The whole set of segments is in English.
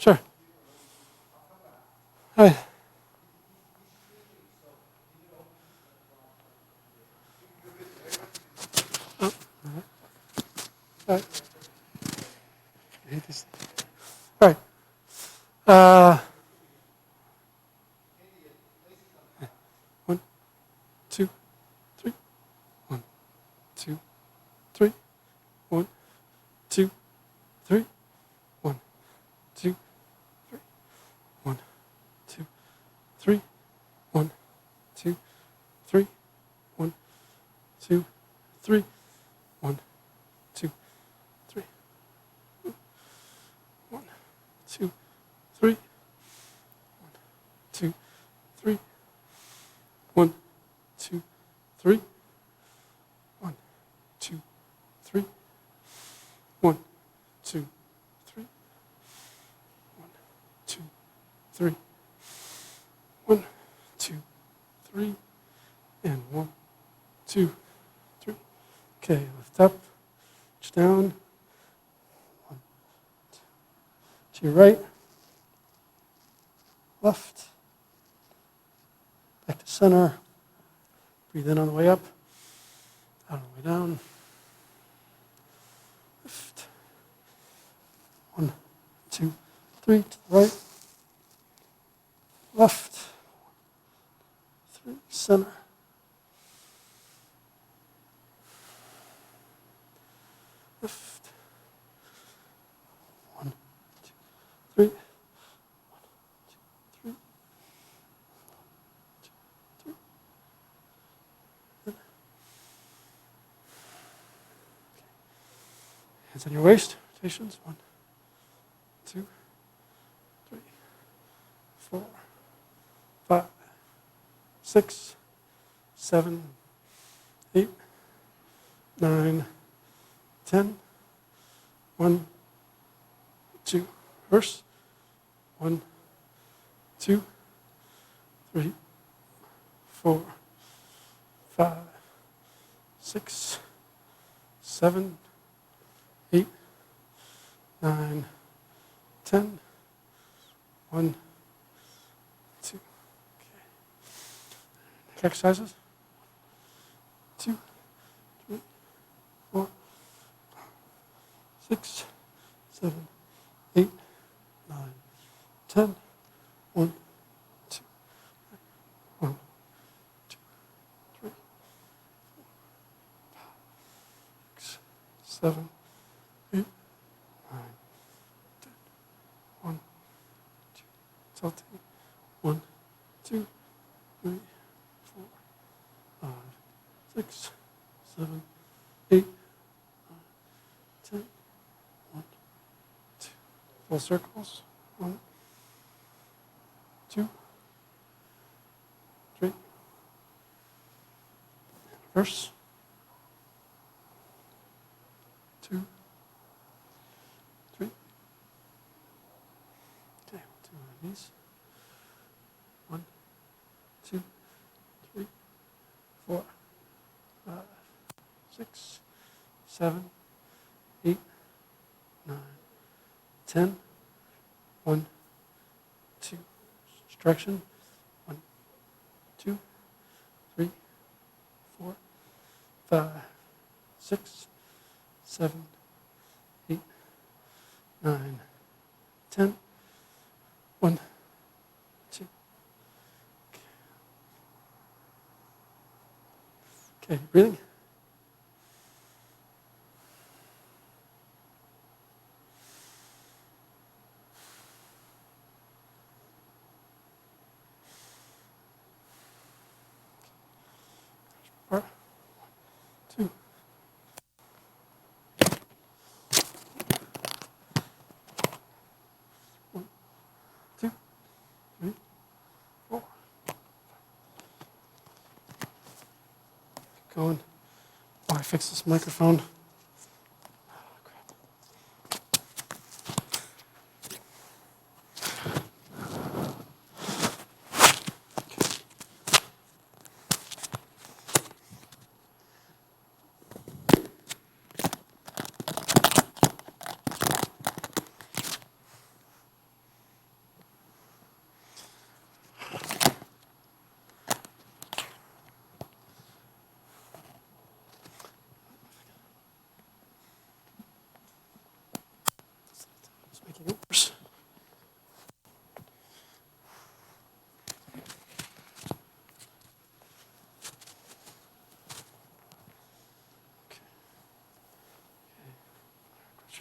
Sure. Hi. Oh, all right. I hate this. All right. One, two, three. One, two, three. One, two, three. One, two, three. One, two, three. One, two, three. One, two, three. One, two, three. One, two, three. One, two, three. One, two, three. One, two, three. One, two, three. One, two, three. One, two, three. And one, two, three. Okay, lift up, reach down. One, two. To your right, left, back to center. Breathe in on the way up, out on the way down. Lift. One, two, three, to the right, left, three, center. Lift. One, two, three. One, two, three. One, two, three. Hands on your waist. Rotations. One, two, three, four, five, 6, 7, 8, 9, 10. 1, 2. Reverse. 1, 2, 3, 4, 5, 6, 7, 8, 9, 10. 1, 2. Okay. Neck exercises. 2, 3, 4, 6, 7, 8, 9, 10. 1, 2, 1, 2, 3, 6, 7, 8, 9, 10. 1, 2, tilting. 1, 2, 3, 4, 5, 6, 7, 8, 9, 10. 1, 2. Full circles. 1, 2, 3. Reverse. 2, 3. Okay, we'll do one of these. 1, 2, 3, 4, 5, 6, 7, 8, 9, 10. 1, 2. Stretching. 1, 2, 3, 4, 5, 6, 7, 8, 9, 10. 1, 2. Okay, breathing. Part. 2. 1, 2, 3, 4. Keep going. Oh, I fixed this microphone. Oh, crap.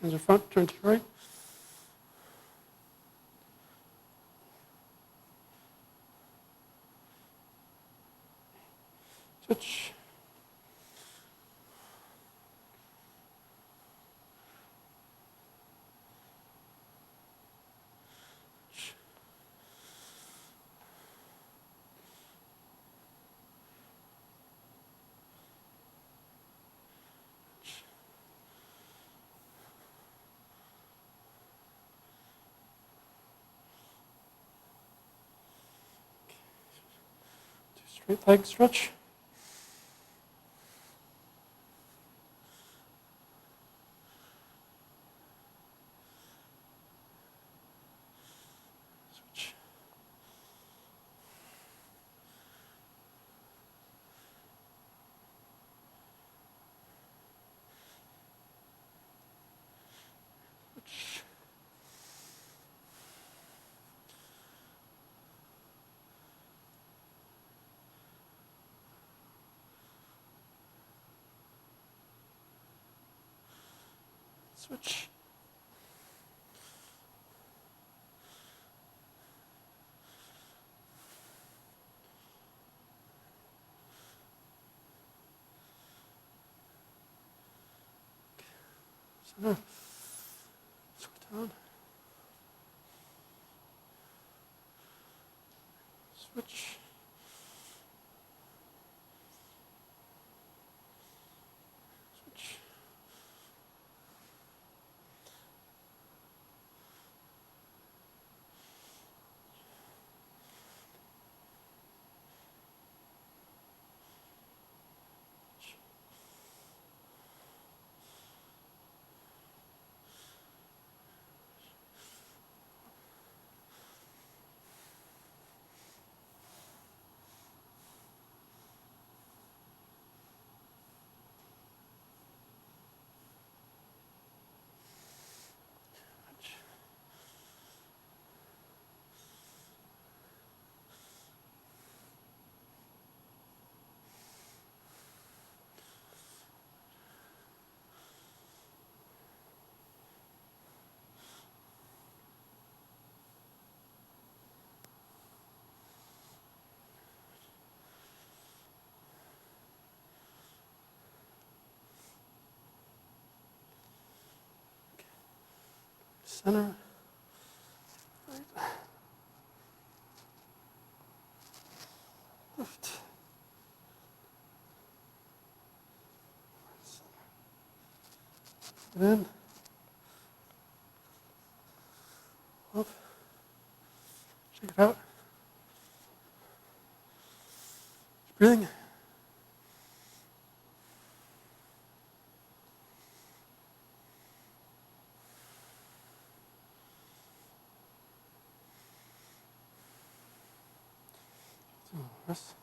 Hands in front, turn to your right. Switch. Straight leg stretch. Switch. Switch. Switch. Center. Switch down. Switch. Switch. Center. Right. Left. In. Up. Shake it out. Breathing. Rest.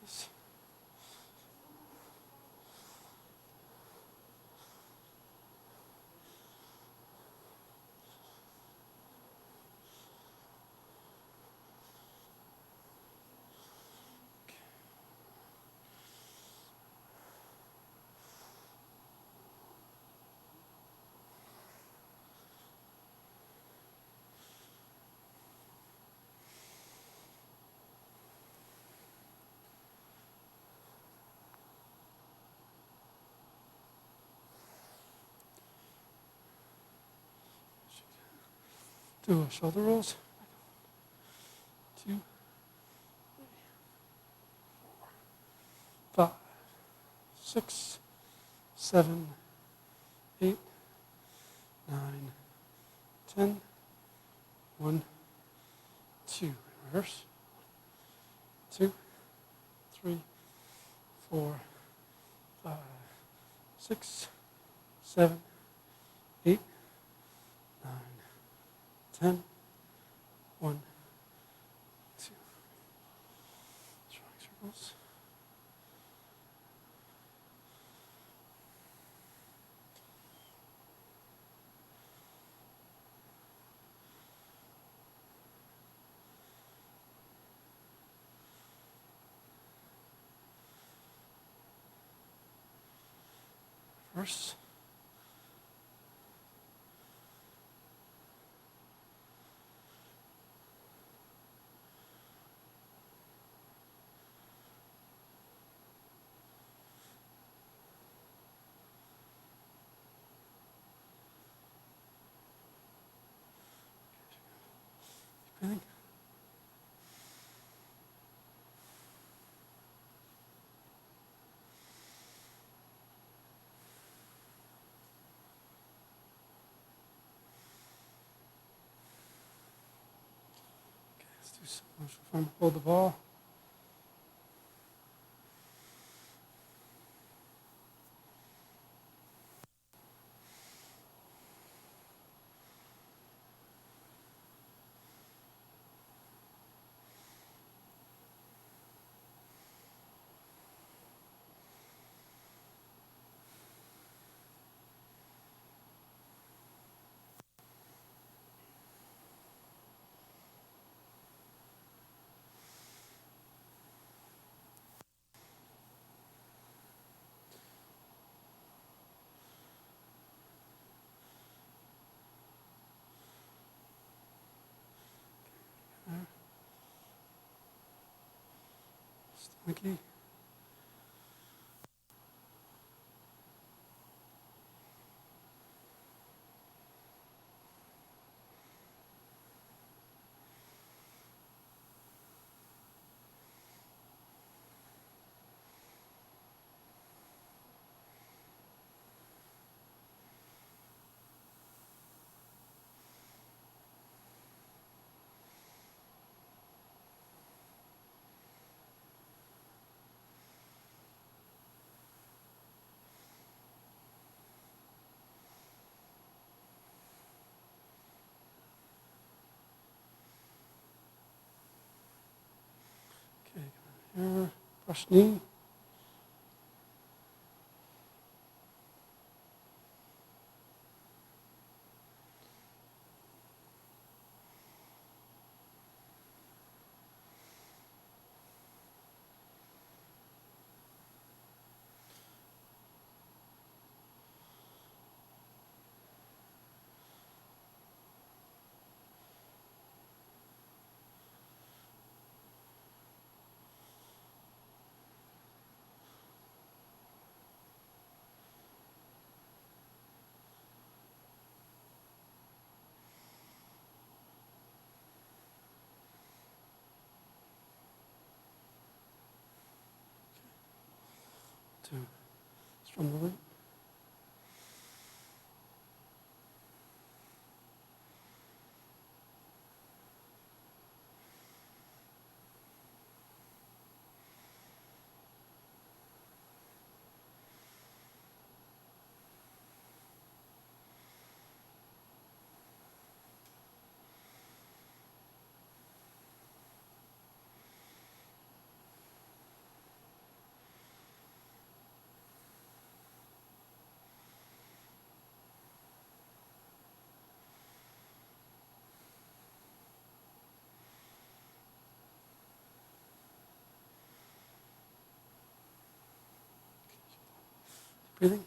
Yes. Do shoulder rolls. 2, 5, 6, 7, 8, 9, 10. 1, 2. Reverse. 2, 3, 4, 5, 6, 7, 8, 9, 10. 1, 2. Drawing circles. force. Breathing. Let's do some motion form. Hold the ball. Stomachy. Okay, come over here. Brush knee. Two. From the leg. Breathing.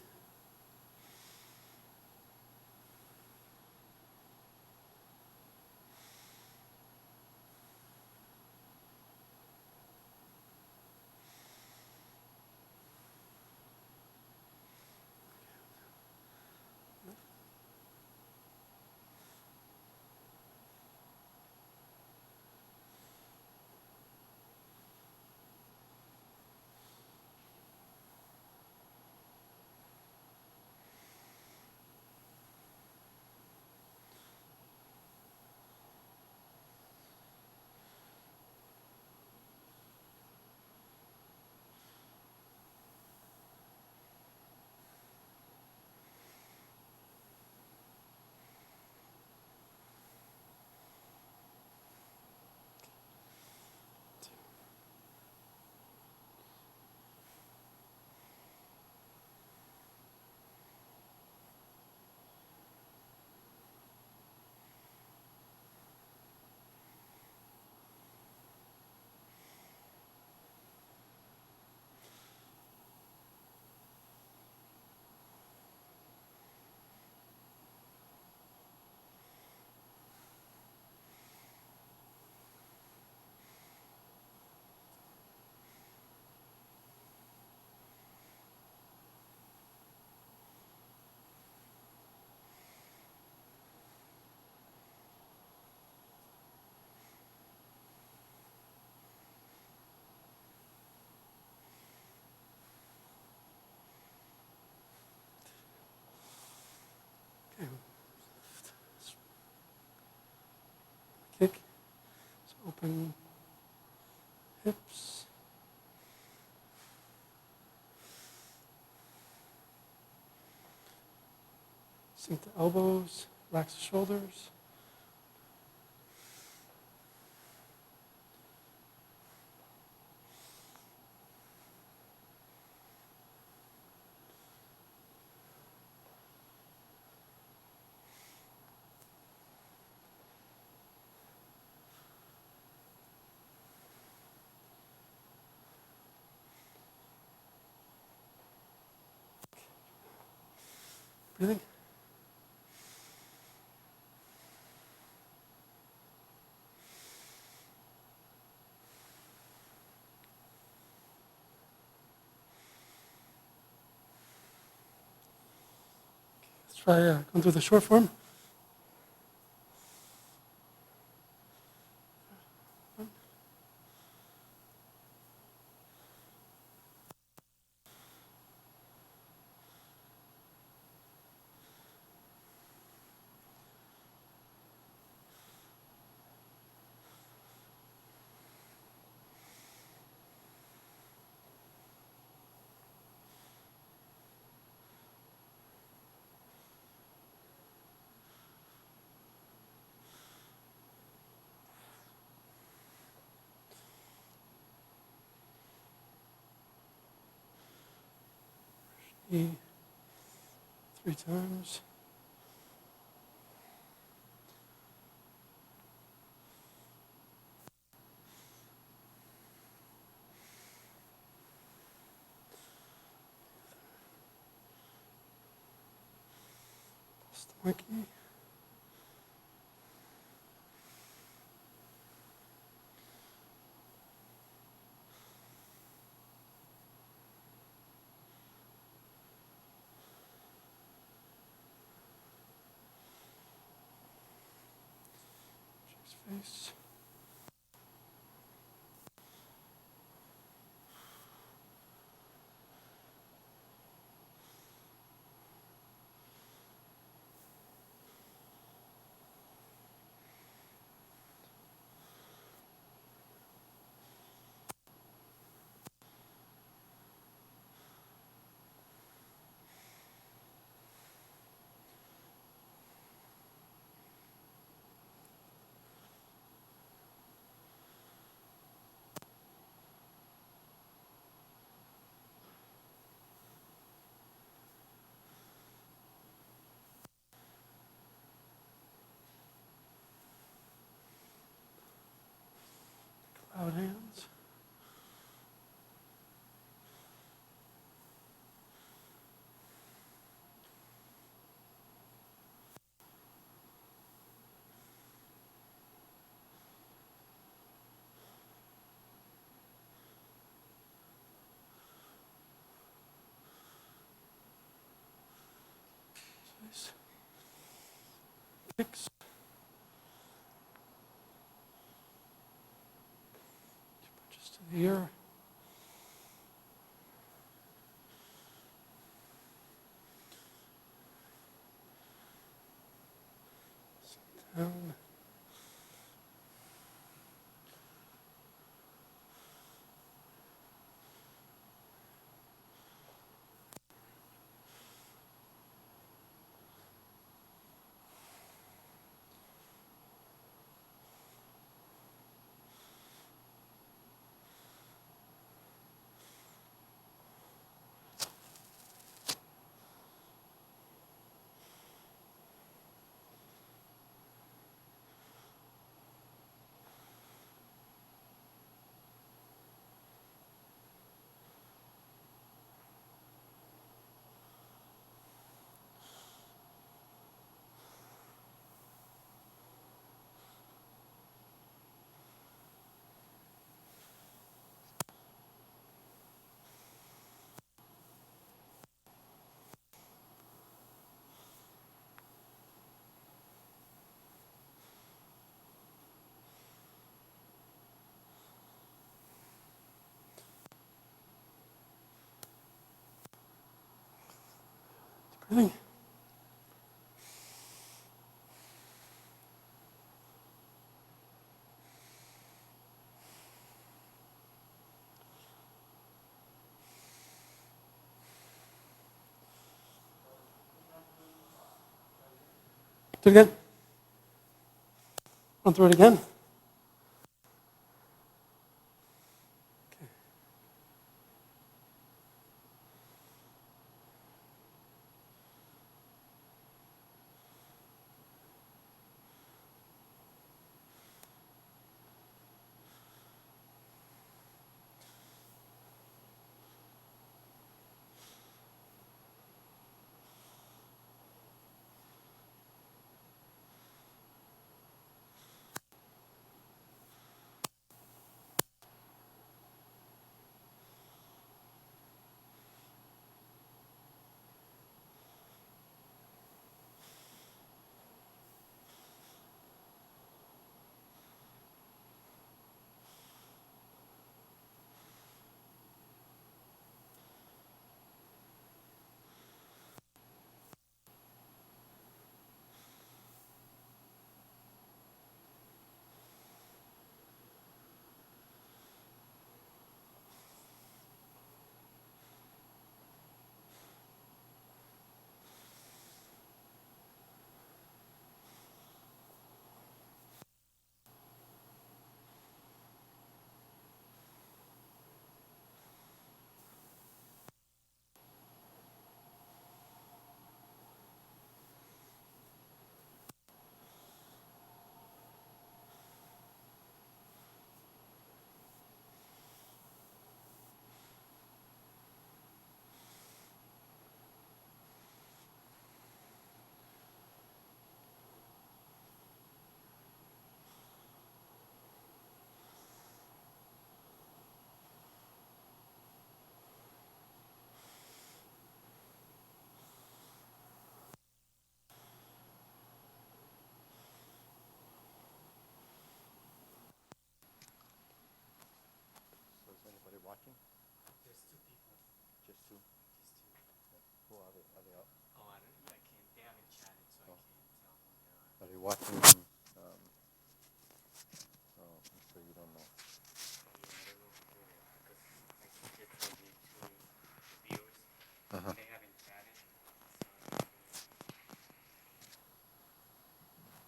Open hips. Sink the elbows, relax the shoulders. Breathing. Let's try going through the short form. E, 3 times. Monkey. Face. Cloud hands. Face. Kicks. Punches to the ear. Down. Breathing. Do it again. Run through it again. So is anybody watching? There's two people. Just two? Just two. Yeah. Who are they? Are they out? Oh, I don't. I can't. They haven't chatted, so I Oh. can't tell who they are. Are they watching? Oh, so you don't know. Yeah, I don't know who they are because I just told me two viewers, Uh-huh. and they haven't chatted, so I don't really know.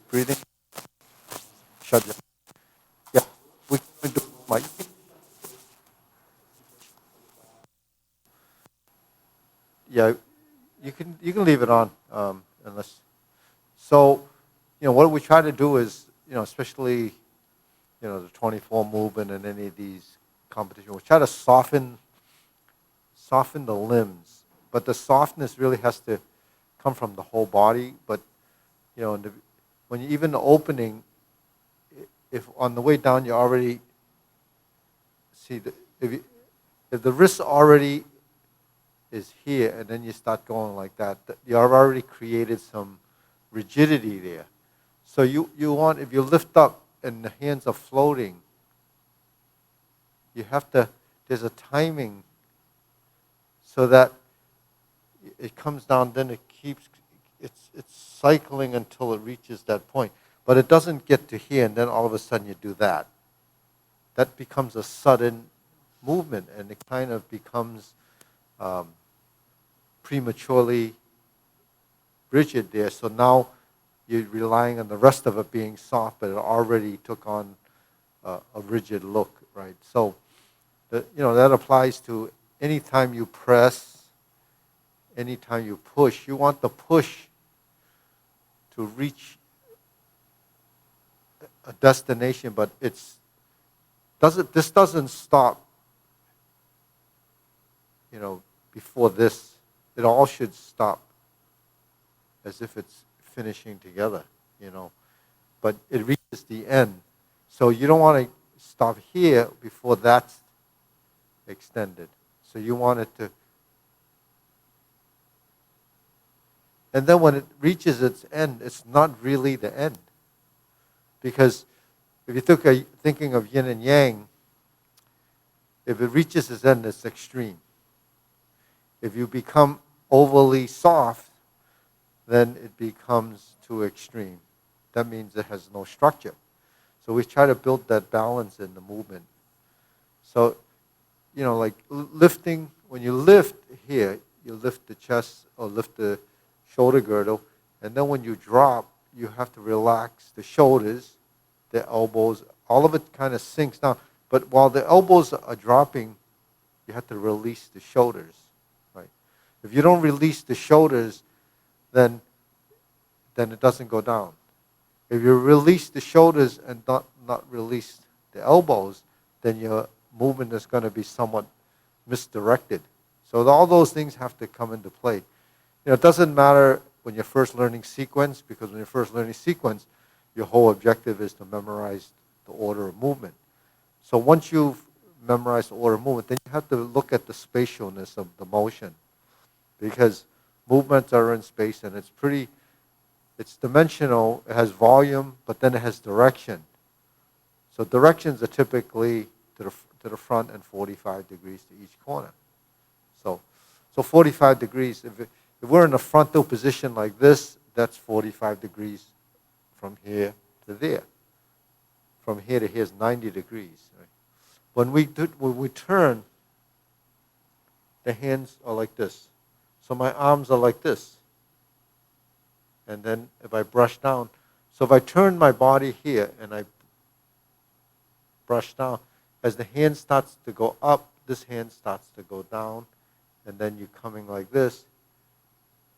Breathing. Shut your. Yeah. We can do my. Yeah. You can leave it on unless. So, what we try to do is, especially, the 24 movement and any of these competitions, we try to soften the limbs, but the softness really has to come from the whole body. But when you even the opening, if on the way down you already see if the wrist already is here and then you start going like that, you have already created some rigidity there. So you want, if you lift up and the hands are floating, you have to, there's a timing so that it comes down, then it keeps, it's cycling until it reaches that point. But it doesn't get to here and then all of a sudden you do that. That becomes a sudden movement and it kind of becomes prematurely rigid there. So now you're relying on the rest of it being soft, but it already took on a rigid look, right? So, that applies to any time you press, anytime you push. You want the push to reach a destination, but this doesn't stop, before this. It all should stop as if it's finishing together, but it reaches the end. So you don't want to stop here before that's extended. So you want it to, and then when it reaches its end, it's not really the end. Because if you're thinking of yin and yang, if it reaches its end, it's extreme. If you become overly soft, then it becomes too extreme. That means it has no structure. So we try to build that balance in the movement. So, like lifting, when you lift here, you lift the chest or lift the shoulder girdle, and then when you drop, you have to relax the shoulders, the elbows, all of it kind of sinks down. But while the elbows are dropping, you have to release the shoulders, right? If you don't release the shoulders, then it doesn't go down. If you release the shoulders and not release the elbows, then your movement is going to be somewhat misdirected. So all those things have to come into play. It doesn't matter when you're first learning sequence, because when you're first learning sequence, your whole objective is to memorize the order of movement. So once you've memorized the order of movement, then you have to look at the spatialness of the motion, because movements are in space and it's dimensional, it has volume, but then it has direction. So directions are typically to the front and 45 degrees to each corner. So 45 degrees, if we're in a frontal position like this, that's 45 degrees from here to there. From here to here is 90 degrees. Right? When we turn, the hands are like this. So my arms are like this. And then if I brush down, so if I turn my body here and I brush down, as the hand starts to go up, this hand starts to go down, and then you're coming like this,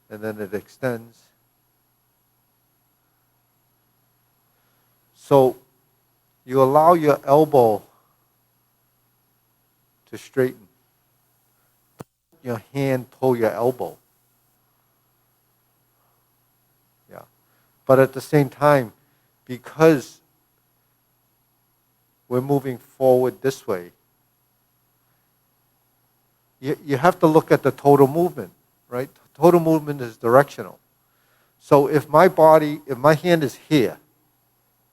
and then it extends. So you allow your elbow to straighten. Your hand pull your elbow. Yeah. But at the same time, because we're moving forward this way, you have to look at the total movement, right? Total movement is directional. So if my hand is here,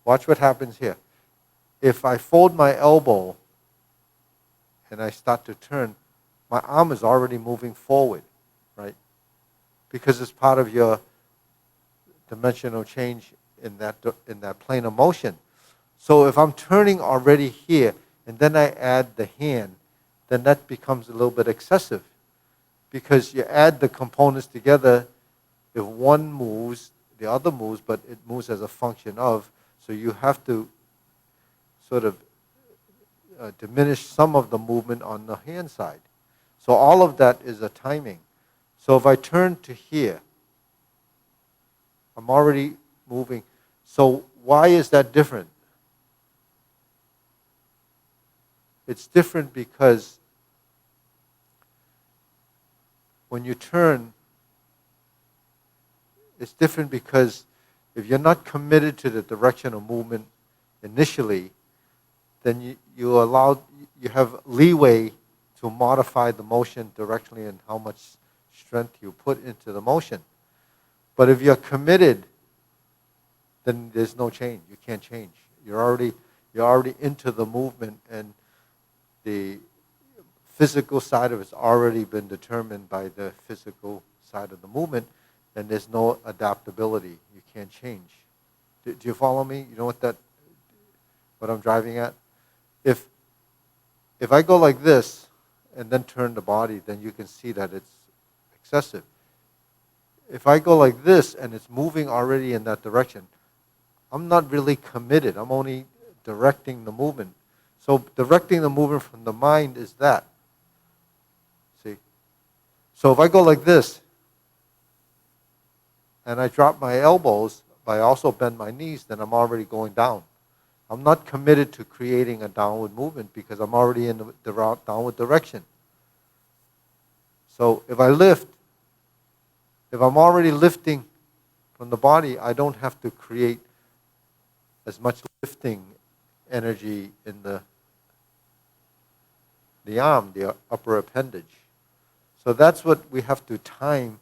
watch what happens here. If I fold my elbow and I start to turn, my arm is already moving forward, right? Because it's part of your dimensional change in that plane of motion. So if I'm turning already here, and then I add the hand, then that becomes a little bit excessive. Because you add the components together, if one moves, the other moves, but it moves as a function of, so you have to sort of diminish some of the movement on the hand side. So all of that is a timing. So if I turn to here, I'm already moving. So why is that different? It's different because when you turn, it's different because if you're not committed to the direction of movement initially, then you have leeway to modify the motion directionally and how much strength you put into the motion. But if you're committed, then there's no change. You can't change. You're already into the movement, and the physical side of it's already been determined by the physical side of the movement, and there's no adaptability. You can't change. Do you follow me? You know what I'm driving at? If I go like this and then turn the body, then you can see that it's excessive. if I go like this and it's moving already in that direction, I'm not really committed. I'm only directing the movement. So directing the movement from the mind is that. See? So if I go like this, and I drop my elbows, but I also bend my knees, then I'm already going down. I'm not committed to creating a downward movement because I'm already in the downward direction. So if I lift, if I'm already lifting from the body, I don't have to create as much lifting energy in the arm, the upper appendage. So that's what we have to time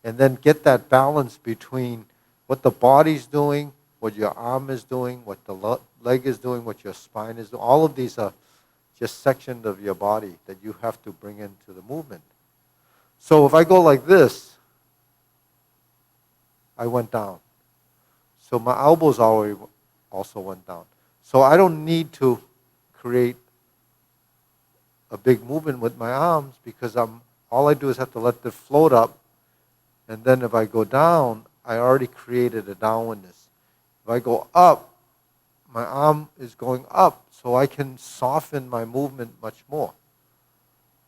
and then get that balance between what the body's doing, what your arm is doing, what the leg is doing, what your spine is doing. All of these are just sections of your body that you have to bring into the movement. So if I go like this, I went down. So my elbows already also went down. So I don't need to create a big movement with my arms because all I do is have to let it float up, and then if I go down, I already created a downwardness. If I go up, my arm is going up, so I can soften my movement much more,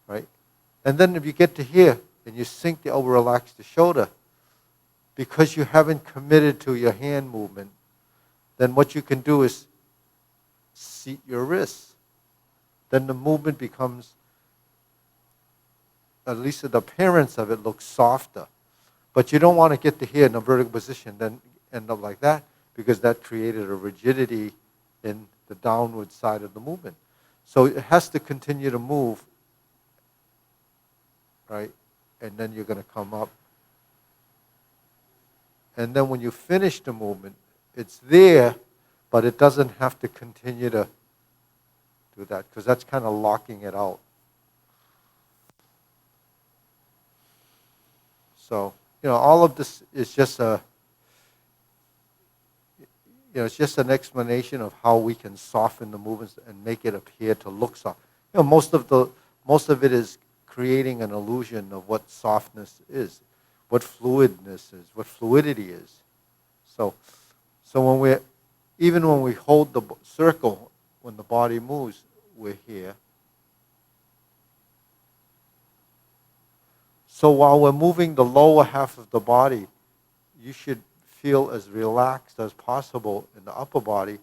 right? And then if you get to here and you sink the elbow, relax the shoulder, because you haven't committed to your hand movement, then what you can do is seat your wrists. Then the movement becomes, at least the appearance of it looks softer. But you don't want to get to here in a vertical position, then end up like that, because that created a rigidity in the downward side of the movement. So it has to continue to move, right? And then you're going to come up. And then when you finish the movement, it's there, but it doesn't have to continue to do that, because that's kind of locking it out. So, all of this is just it's just an explanation of how we can soften the movements and make it appear to look soft. Most of it is creating an illusion of what softness is, what fluidness is, what fluidity is. So even when we hold the circle, when the body moves, we're here. So while we're moving the lower half of the body, you should feel as relaxed as possible in the upper body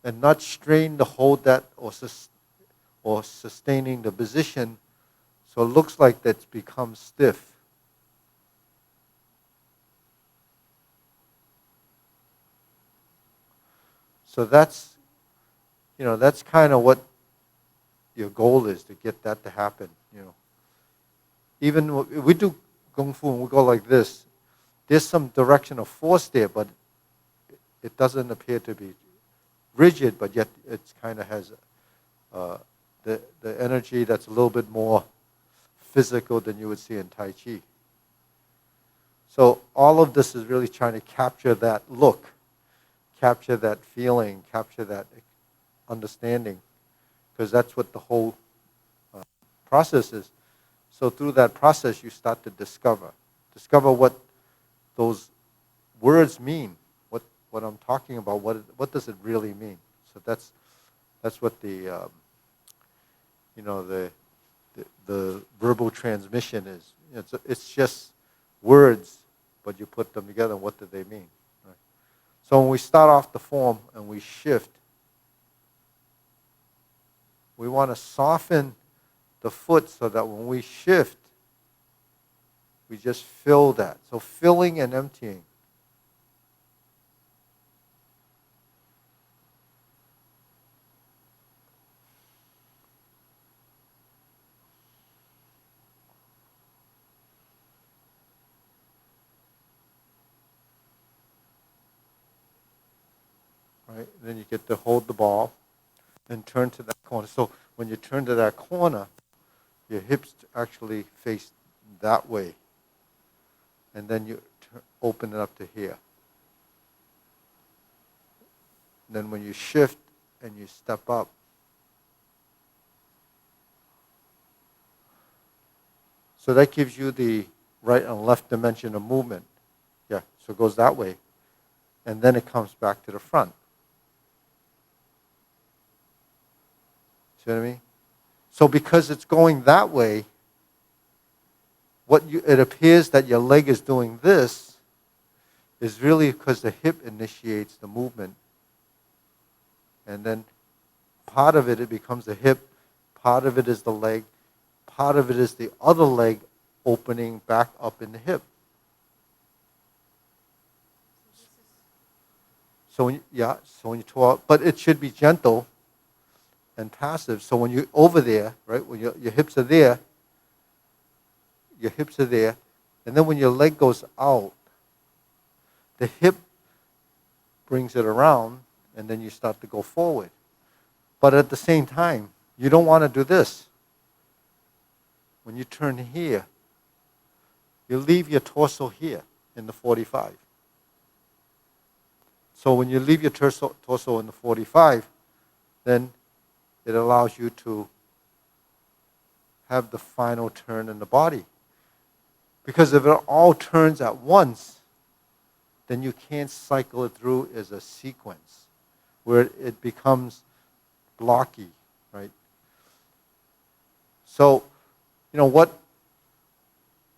and not strain to hold that or sustaining the position so it looks like that's become stiff. So that's kind of what your goal is, to get that to happen. Even if we do Kung Fu and we go like this, there's some direction of force there, but it doesn't appear to be rigid, but yet it kind of has the energy that's a little bit more physical than you would see in Tai Chi. So all of this is really trying to capture that look, capture that feeling, capture that understanding, because that's what the whole process is. So through that process, you start to discover what those words mean, what I'm talking about. What does it really mean? So that's what the verbal transmission is. It's just words, but you put them together. What do they mean? Right? So when we start off the form and we shift, we want to soften the foot so that when we shift, we just fill that. So filling and emptying. Right? Then you get to hold the ball and turn to that corner. So when you turn to that corner, your hips actually face that way. And then you open it up to here. Then when you shift and you step up, so that gives you the right and left dimension of movement. Yeah, so it goes that way. And then it comes back to the front. See what I mean? So because it's going that way, it appears that your leg is doing this is really because the hip initiates the movement. And then part of it becomes the hip, part of it is the leg, part of it is the other leg opening back up in the hip. So when you talk, but it should be gentle and passive. So when you're over there, right, when your hips are there, and then when your leg goes out, the hip brings it around, and then you start to go forward. But at the same time, you don't want to do this. When you turn here, you leave your torso here in the 45. So when you leave your torso in the 45, then it allows you to have the final turn in the body. Because if it all turns at once, then you can't cycle it through as a sequence where it becomes blocky, right? So, what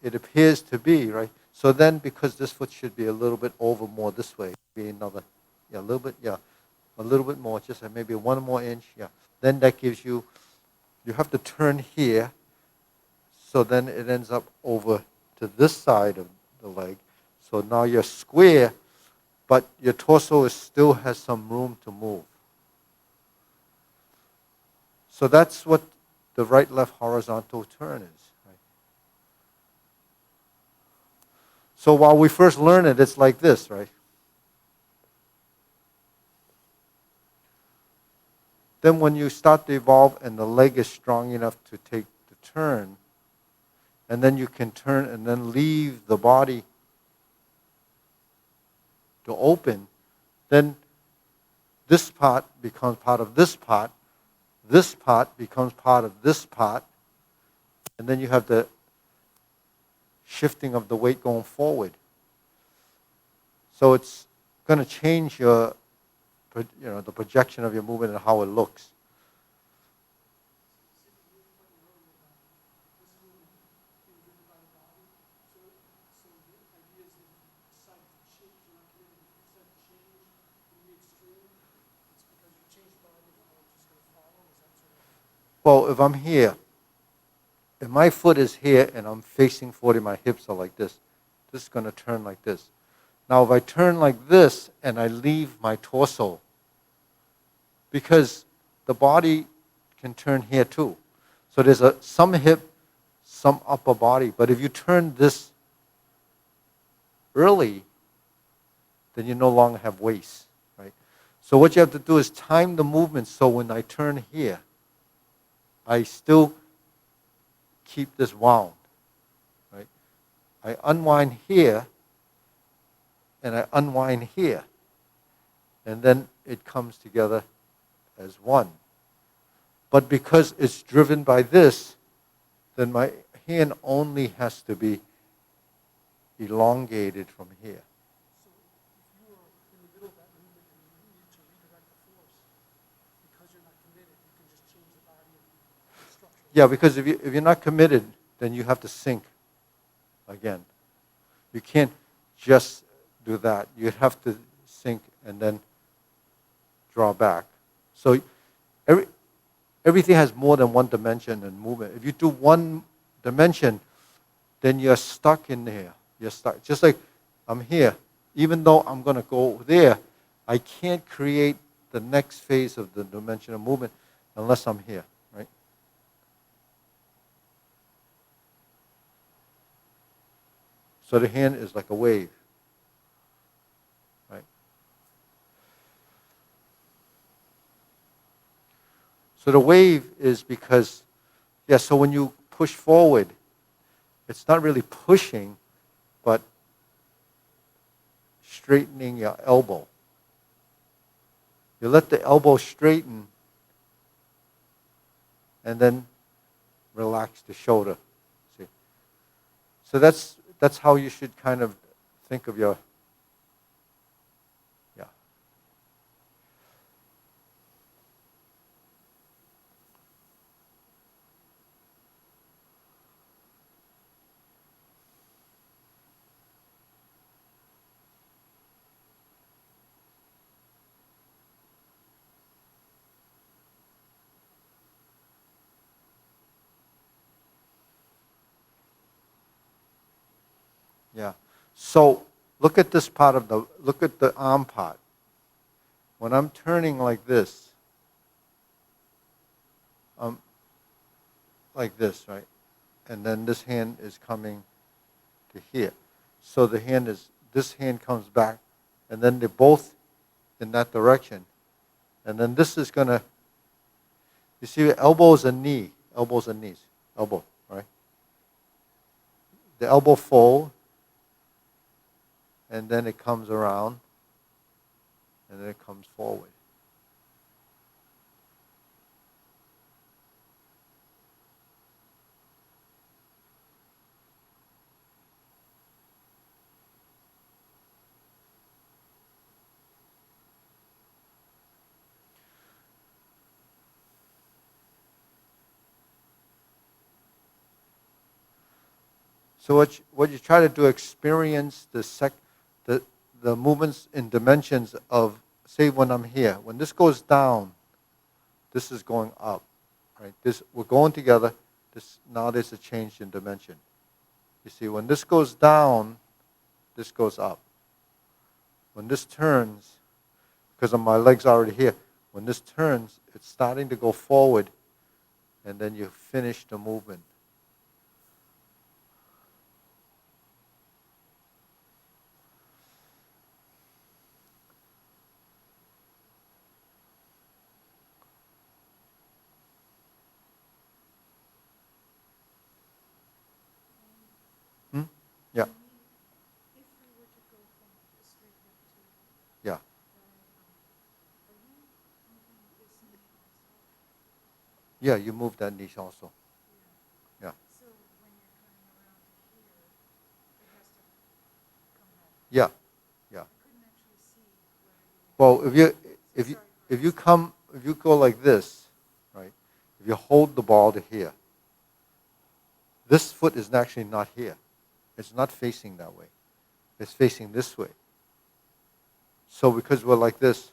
it appears to be, right? So then, because this foot should be a little bit over more this way, be another, a little bit more, just maybe 1 more inch, Then that gives you have to turn here, so then it ends up over to this side of the leg. So now you're square, but your torso still has some room to move. So that's what the right-left horizontal turn is. Right? So while we first learn it, it's like this, right? Then when you start to evolve and the leg is strong enough to take the turn, and then you can turn and then leave the body to open, then this part becomes part of this part becomes part of this part, and then you have the shifting of the weight going forward. So it's going to change the projection of your movement and how it looks. Well, if I'm here, if my foot is here and I'm facing forward, my hips are like this is going to turn like this. Now, if I turn like this and I leave my torso, because the body can turn here too. So there's some hip, some upper body. But if you turn this early, then you no longer have waist, right? So what you have to do is time the movement so when I turn here, I still keep this wound, right? I unwind here, and I unwind here. And then it comes together as one. But because it's driven by this, then my hand only has to be elongated from here. So if you are in the middle of that movement and you need to redirect the force, because you're not committed, you can just change the body and structure. Yeah, because if you're not committed, then you have to sink again. You can't just do that. You have to sink and then draw back. So everything has more than one dimension and movement. If you do one dimension, then you're stuck in there. You're stuck. Just like I'm here. Even though I'm going to go there, I can't create the next phase of the dimension of movement unless I'm here, right? So the hand is like a wave, right? So the wave is because, so when you push forward, it's not really pushing, but straightening your elbow. You let the elbow straighten and then relax the shoulder. See? So that's how you should kind of think of your, yeah. Yeah. So look at this part of look at the arm part. When I'm turning like this, like this, right? And then this hand is coming to here. So this hand comes back, and then they're both in that direction. And then this is going to, you see, elbows and knee, elbows and knees, elbow, right? The elbow fold, and then it comes around, and then it comes forward. So what you try to do, experience the the movements in dimensions of, say when I'm here, when this goes down, this is going up, right? We're going together. Now there's a change in dimension. You see, when this goes down, this goes up. When this turns, because of my legs already here, when this turns, it's starting to go forward, and then you finish the movement. Hmm? Yeah. If we were to go from the straight hip to Yeah. are you moving this knee also? Yeah, you move that knee also. Yeah. Yeah. So when you're coming around to here, it has to come back. Yeah. Yeah. I couldn't actually see whether you Well, if you go like this, right? If you hold the ball to here, this foot is actually not here. It's not facing that way. It's facing this way. So because we're like this,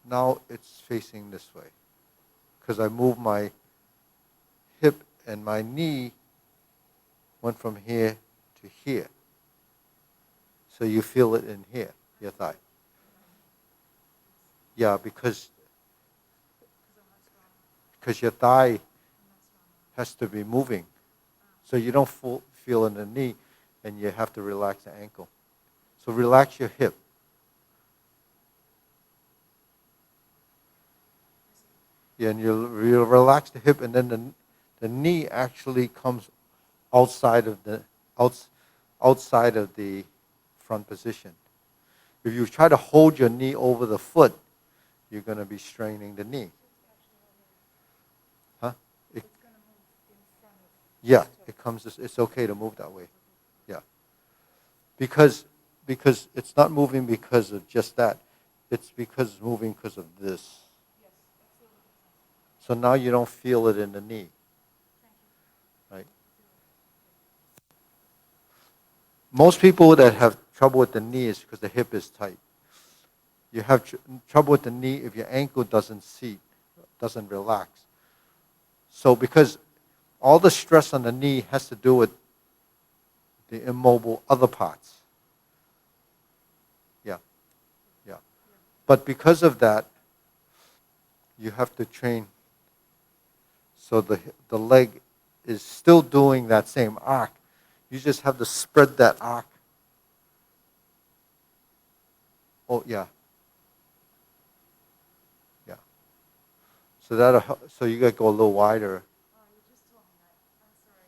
now it's facing this way. Because I moved my hip and my knee went from here to here. So you feel it in here, your thigh. Yeah, because your thigh has to be moving. So you don't feel in the knee, and you have to relax the ankle. So relax your hip. Yeah, and you relax the hip, and then the knee actually comes outside of outside of the front position. If you try to hold your knee over the foot, you're going to be straining the knee. Huh? it's going to move in front of Yeah, it comes. It's okay to move that way. Yeah, because it's not moving because of just that. It's because it's moving because of this. yes, I feel it. So now you don't feel it in the knee, Thank you. right? Most people that have trouble with the knee is because the hip is tight. You have trouble with the knee if your ankle doesn't seat, doesn't relax. So because all the stress on the knee has to do with the immobile other parts. Yeah, yeah. But because of that, you have to train so the leg is still doing that same arc. You just have to spread that arc. Oh, yeah. Yeah. So you got to go a little wider. Oh, you just told me that. I'm sorry.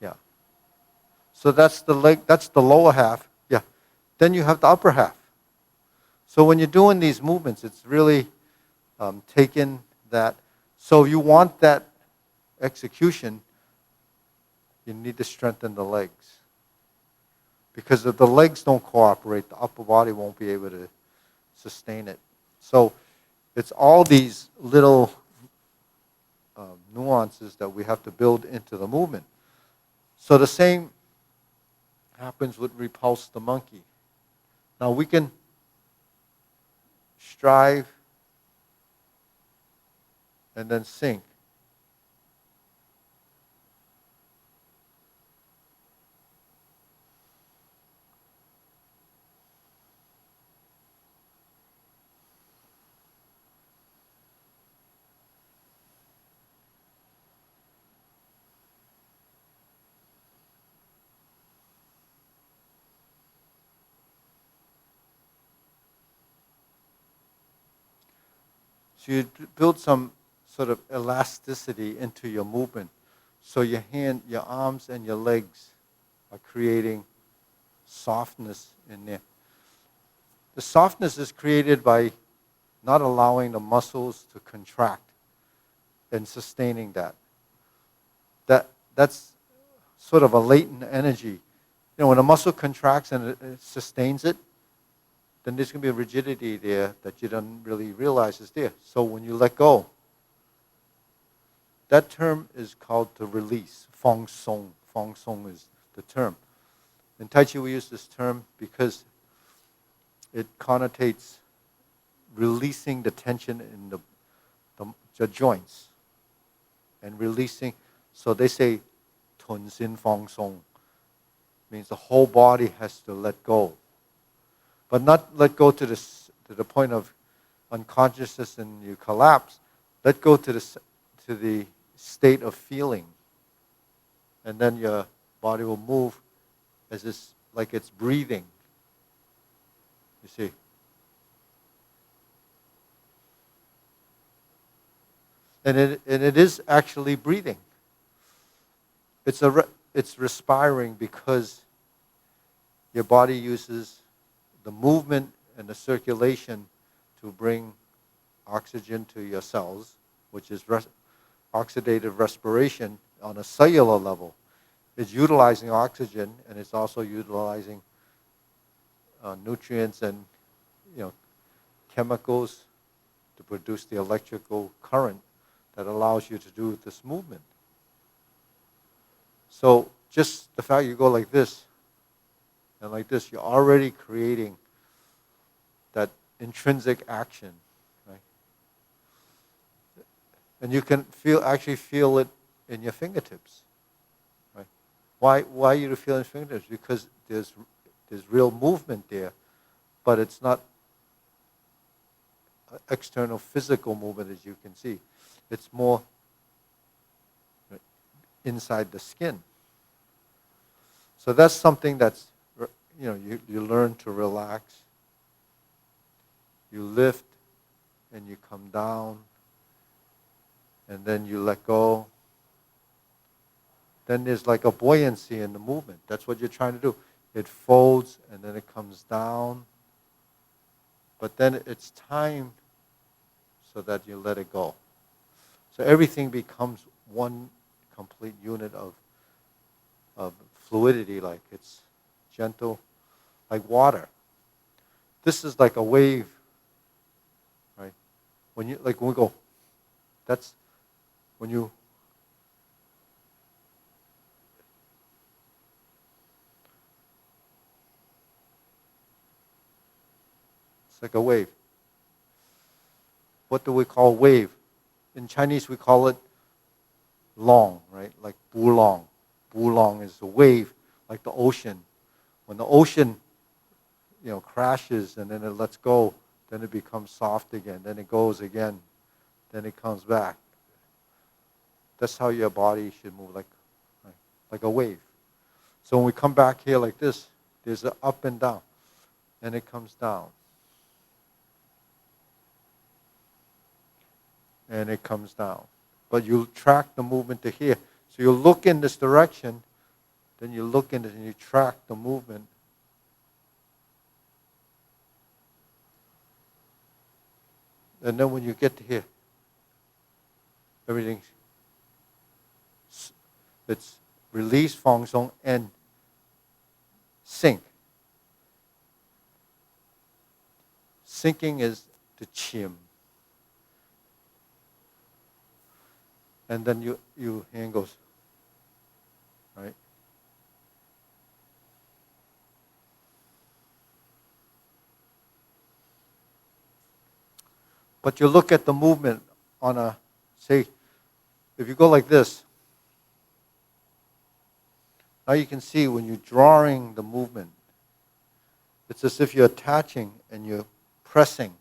Yeah. So that's the leg, that's the lower half. Yeah. Then you have the upper half. So when you're doing these movements, it's really taking that. So you want that execution, you need to strengthen the legs. Because if the legs don't cooperate, the upper body won't be able to sustain it. So it's all these little nuances that we have to build into the movement. So the same happens with repulse the monkey. Now we can strive and then sink. So you build some sort of elasticity into your movement. So your hand, your arms, and your legs are creating softness in there. The softness is created by not allowing the muscles to contract and sustaining that. That's sort of a latent energy. You know, when a muscle contracts and it sustains it, then there's going to be a rigidity there that you don't really realize is there. So when you let go, that term is called to release. Feng Song. Feng Song is the term. In Tai Chi we use this term because it connotates releasing the tension in the joints and releasing. So they say Tun Sin Feng Song, means the whole body has to let go. But not let go to the point of unconsciousness and you collapse. Let go to the state of feeling. And then your body will move as it's like it's breathing. You see. And it is actually breathing. It's respiring because your body uses the movement and the circulation to bring oxygen to your cells, which is oxidative respiration on a cellular level. It's utilizing oxygen and it's also utilizing nutrients and chemicals to produce the electrical current that allows you to do this movement. So just the fact you go like this and like this, you're already creating that intrinsic action, right? And you can actually feel it in your fingertips, right? Why you feel in your fingertips? Because there's real movement there, but it's not external physical movement as you can see. It's more inside the skin. So that's something that's, you learn to relax. You lift and you come down and then you let go. Then there's like a buoyancy in the movement. That's what you're trying to do. It folds and then it comes down. But then it's time so that you let it go. So everything becomes one complete unit of fluidity, like it's gentle, like water. This is like a wave, right? When we go, that's when you it's like a wave. What do we call wave? In Chinese we call it long, right? Like bulong. Bulong is a wave, like the ocean. When the ocean, crashes and then it lets go, then it becomes soft again. Then it goes again. Then it comes back. That's how your body should move, like a wave. So when we come back here like this, there's an up and down, and it comes down. And it comes down. But you track the movement to here. So you look in this direction, then you look in it and you track the movement. And then when you get to here, everything, it's release, 放松, and sink. Sinking is the chim. And then you hand goes, right? But you look at the movement on a, say, if you go like this, now you can see when you're drawing the movement, it's as if you're attaching and you're pressing.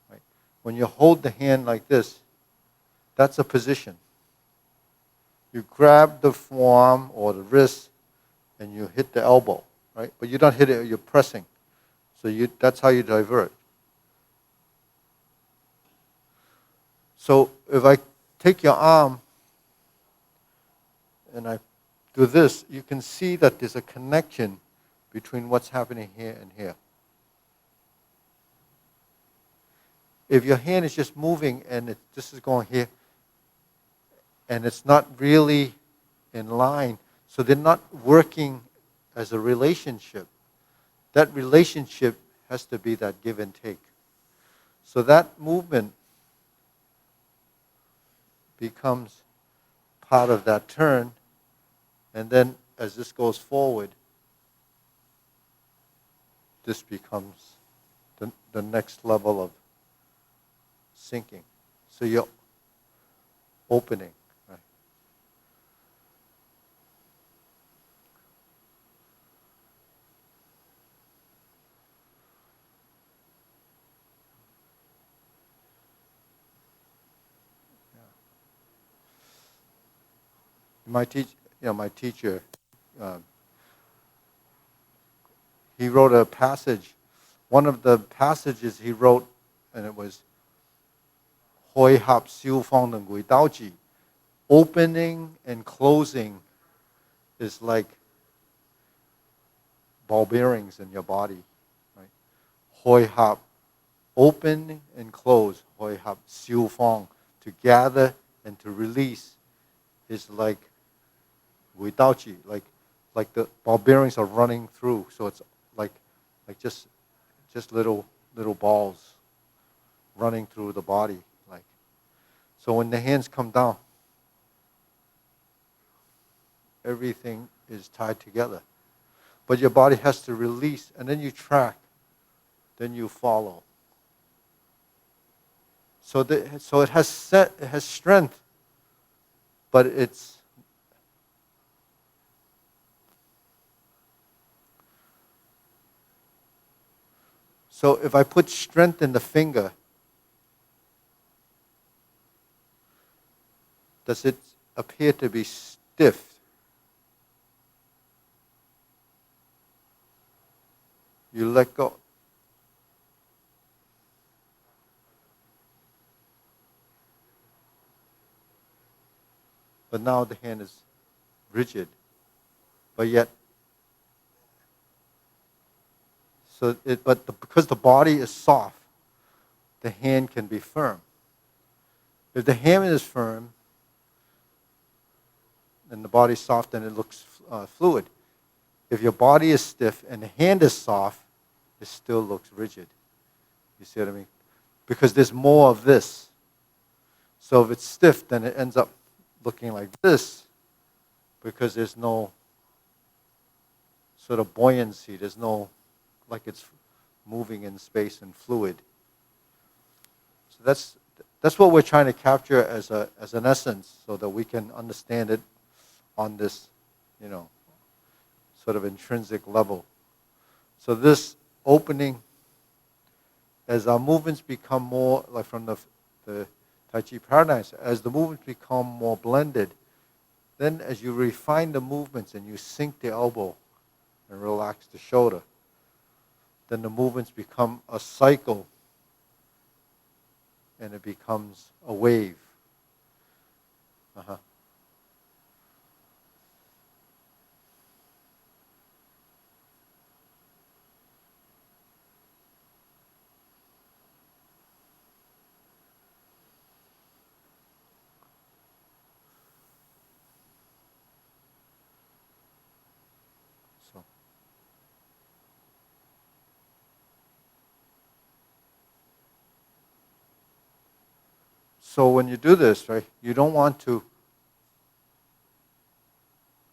Right? When you hold the hand like this, that's a position. You grab the forearm or the wrist and you hit the elbow, right? But you don't hit it, you're pressing. So that's how you divert. So if I take your arm and I do this, you can see that there's a connection between what's happening here and here. If your hand is just moving and this is going here, and it's not really in line, so they're not working as a relationship. That relationship has to be that give and take. So that movement becomes part of that turn, and then as this goes forward, this becomes the next level of sinking. So you're opening. Right? My teacher, he wrote a passage. One of the passages he wrote, and it was Hoi Hap Siu Fong Deng Gui Dao Ji. Opening and closing is like ball bearings in your body. Right? Hoi Hap, open and close. Hoi Hap Siu Fong, to gather and to release, is like Gui Dao Ji, like the ball bearings are running through. So it's like just little balls running through the body. Like, so when the hands come down, everything is tied together. But your body has to release, and then you track, then you follow. So it has strength, but it's so if I put strength in the finger, does it appear to be stiff? You let go. But now the hand is rigid. But yet, because the body is soft, the hand can be firm. If the hand is firm, and the body is soft, then it looks fluid. If your body is stiff and the hand is soft, it still looks rigid. You see what I mean? Because there's more of this. So if it's stiff, then it ends up looking like this, because there's no sort of buoyancy. There's no, like it's moving in space and fluid. So that's what we're trying to capture as an essence, so that we can understand it on this, sort of intrinsic level. So this opening, as our movements become more, like from the Tai Chi paradigms, as the movements become more blended, then as you refine the movements and you sink the elbow and relax the shoulder, then the movements become a cycle and it becomes a wave. Uh-huh. So when you do this, right, you don't want to,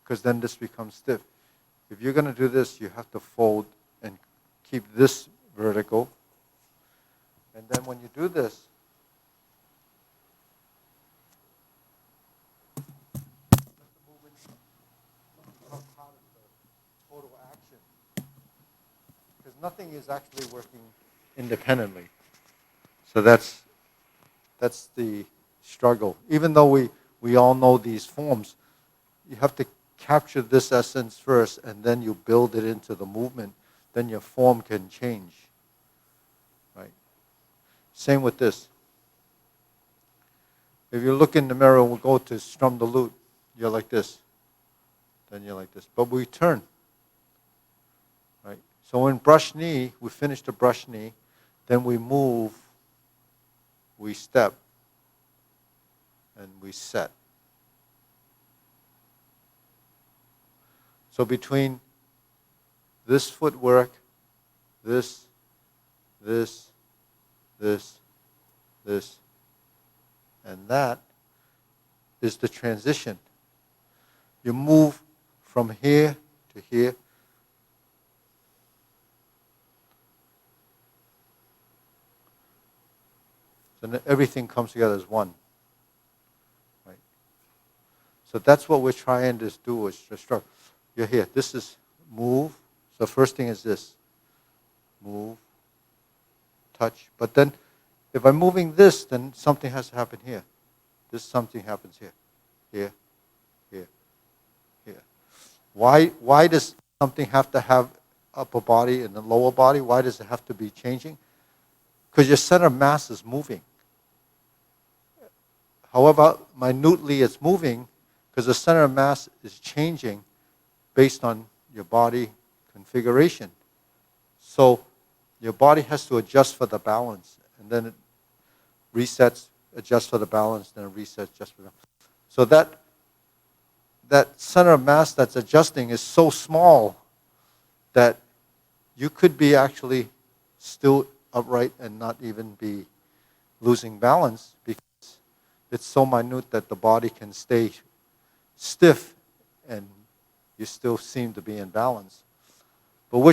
because then this becomes stiff. If you're going to do this, you have to fold and keep this vertical. And then when you do this, let the movement become part of the total action. Because nothing is actually working independently. So that's the struggle. Even though we all know these forms, you have to capture this essence first, and then you build it into the movement. Then your form can change. Right? Same with this. If you look in the mirror and we go to strum the lute, you're like this. Then you're like this. But we turn. Right? So in brush knee, we finish the brush knee, then we move, we step, and we set. So between this footwork, this, and that is the transition. You move from here to here. So then everything comes together as one. Right? So that's what we're trying to do is just structure. You're here. This is move. So first thing is this. Move. Touch. But then if I'm moving this, then something has to happen here. This something happens here. Here. Here. Here. Why does something have to have upper body and the lower body? Why does it have to be changing? Because your center of mass is moving. However minutely it's moving, because the center of mass is changing based on your body configuration. So your body has to adjust for the balance, and then it resets, adjusts for the balance, then it resets just for the balance. So that center of mass that's adjusting is so small that you could be actually still upright and not even be losing balance, because it's so minute that the body can stay stiff and you still seem to be in balance. But which